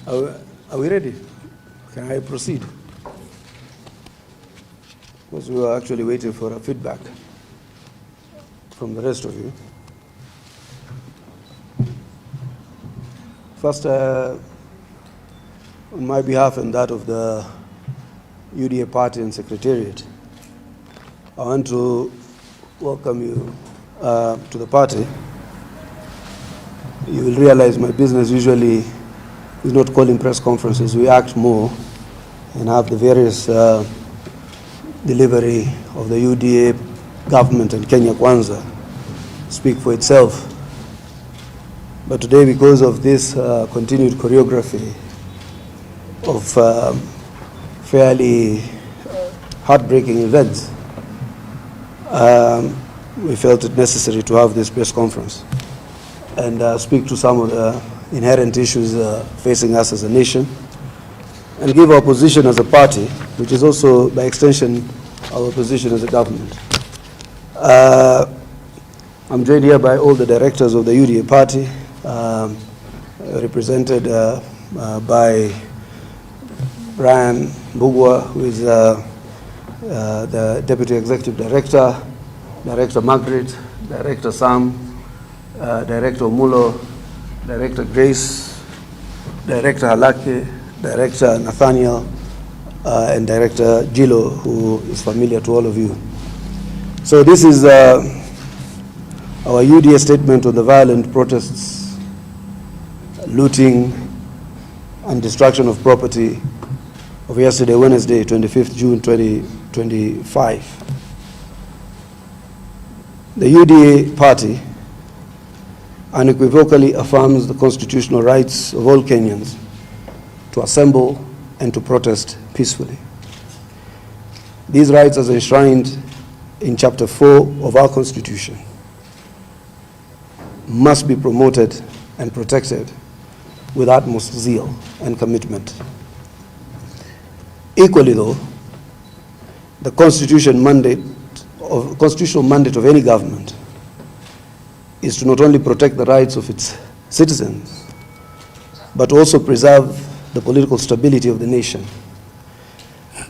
Are we ready? Can I proceed? Because we were actually waiting for a feedback from the rest of you. First, on my behalf and that of the UDA party and secretariat, I want to welcome you to the party. You will realize my business usually is not calling press conferences. We act more and have the various delivery of the UDA government and Kenya Kwanza speak for itself. But today, because of this continued choreography of fairly heartbreaking events, we felt it necessary to have this press conference and speak to some of the inherent issues facing us as a nation and give our position as a party, which is also, by extension, our position as a government. I'm joined here by all the directors of the UDA party, represented by Brian Mbugua, who is the Deputy Executive Director, Director Margaret, Director Sam, Director Mulo, Director Grace, Director Halake, Director Nathaniel, and Director Gilo, who is familiar to all of you. So this is our UDA statement on the violent protests, looting, and destruction of property of yesterday, Wednesday, 25th June 2025. The UDA party unequivocally affirms the constitutional rights of all Kenyans to assemble and to protest peacefully. These rights are enshrined in Chapter 4 of our Constitution, must be promoted and protected with utmost zeal and commitment. Equally though, the constitutional mandate of any government is to not only protect the rights of its citizens, but also preserve the political stability of the nation,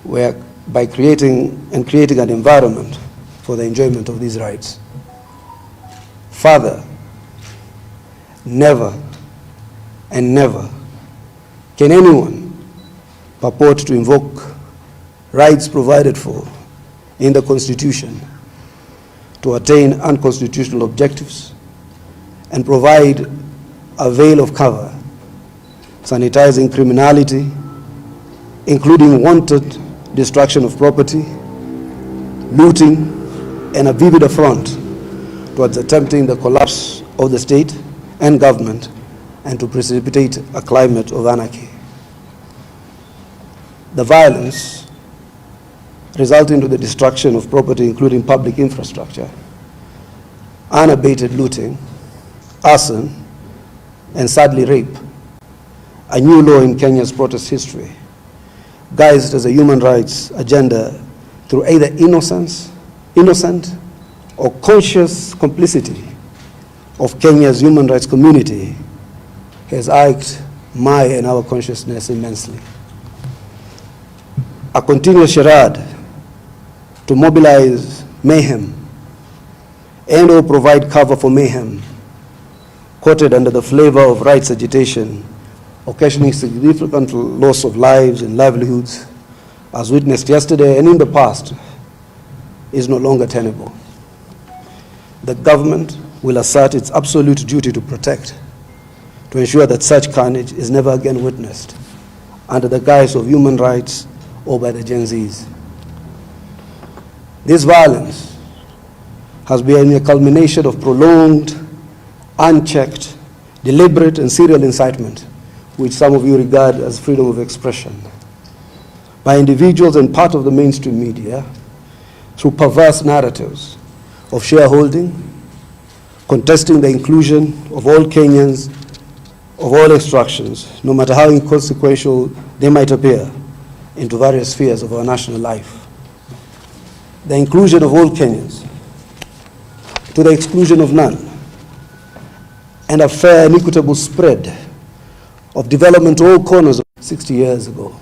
where by creating an environment for the enjoyment of these rights. Further, never and never can anyone purport to invoke rights provided for in the Constitution to attain unconstitutional objectives and provide a veil of cover, sanitizing criminality, including wanton destruction of property, looting, and a vivid affront towards attempting the collapse of the state and government and to precipitate a climate of anarchy. The violence resulting to the destruction of property, including public infrastructure, unabated looting, arson, and sadly rape, a new law in Kenya's protest history, guised as a human rights agenda through either innocent or conscious complicity of Kenya's human rights community, has irked my and our consciousness immensely. A continuous charade to mobilize mayhem and or provide cover for mayhem, quoted under the flavor of rights agitation, occasioning significant loss of lives and livelihoods, as witnessed yesterday and in the past, is no longer tenable. The government will assert its absolute duty to protect, to ensure that such carnage is never again witnessed under the guise of human rights or by the Gen Zs. This violence has been a culmination of prolonged, unchecked, deliberate and serial incitement, which some of you regard as freedom of expression, by individuals and part of the mainstream media through perverse narratives of shareholding, contesting the inclusion of all Kenyans of all extractions, no matter how inconsequential they might appear, into various spheres of our national life. the inclusion of all Kenyans to the exclusion of none, and a fair and equitable spread of development to all corners of 60 years ago.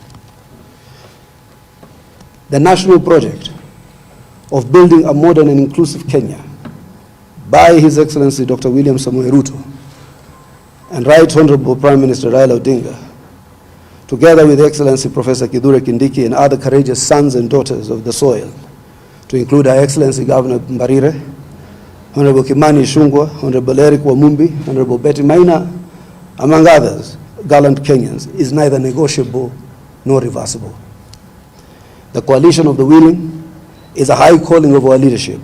The national project of building a modern and inclusive Kenya by His Excellency Dr. William Samoei Ruto and Right Honorable Prime Minister Raila Odinga, together with Excellency Professor Kithure Kindiki and other courageous sons and daughters of the soil, to include Her Excellency Governor Mbarire, Honorable Kimani Ichung'wah, Honorable Eric Wamumbi, Honorable Betty Maina, among others, gallant Kenyans, is neither negotiable nor reversible. The coalition of the willing is a high calling of our leadership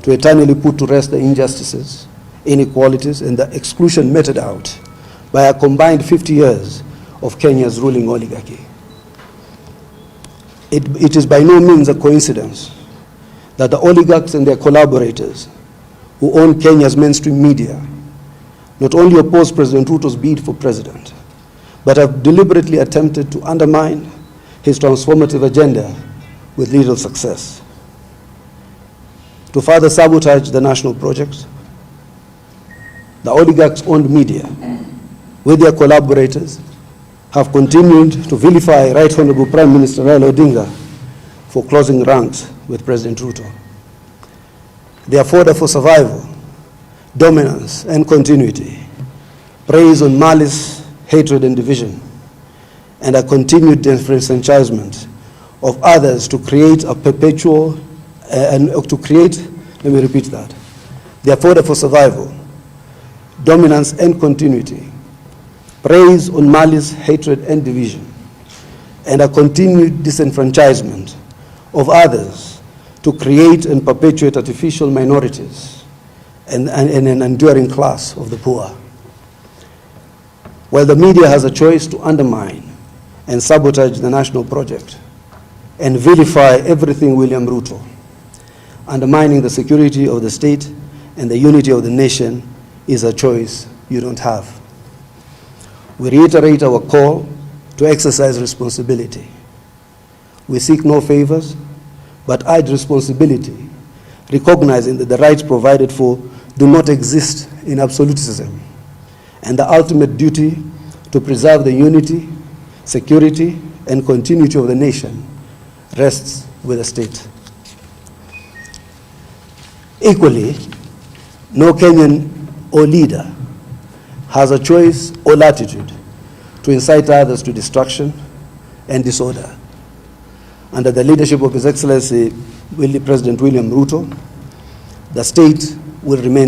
to eternally put to rest the injustices, inequalities, and the exclusion meted out by a combined 50 years of Kenya's ruling oligarchy. It is by no means a coincidence that the oligarchs and their collaborators who own Kenya's mainstream media not only oppose President Ruto's bid for president, but have deliberately attempted to undermine his transformative agenda with little success. To further sabotage the national project, the oligarchs-owned media, with their collaborators, have continued to vilify Right Honorable Prime Minister Raila Odinga for closing ranks with President Ruto. They are fodder for survival, dominance, and continuity, preys on malice, hatred, and division, and a continued disenfranchisement of others to create a perpetual, let me repeat that. They are fodder for survival, dominance, and continuity, preys on malice, hatred, and division, and a continued disenfranchisement of others to create and perpetuate artificial minorities and an enduring class of the poor. While the media has a choice to undermine and sabotage the national project and vilify everything William Ruto, undermining the security of the state and the unity of the nation is a choice you don't have. We reiterate our call to exercise responsibility. We seek no favors, but urge responsibility, recognizing that the rights provided for do not exist in absolutism, and the ultimate duty to preserve the unity, security, and continuity of the nation rests with the state. Equally, no Kenyan or leader has a choice or latitude to incite others to destruction and disorder. Under the leadership of His Excellency President William Ruto, the state will remain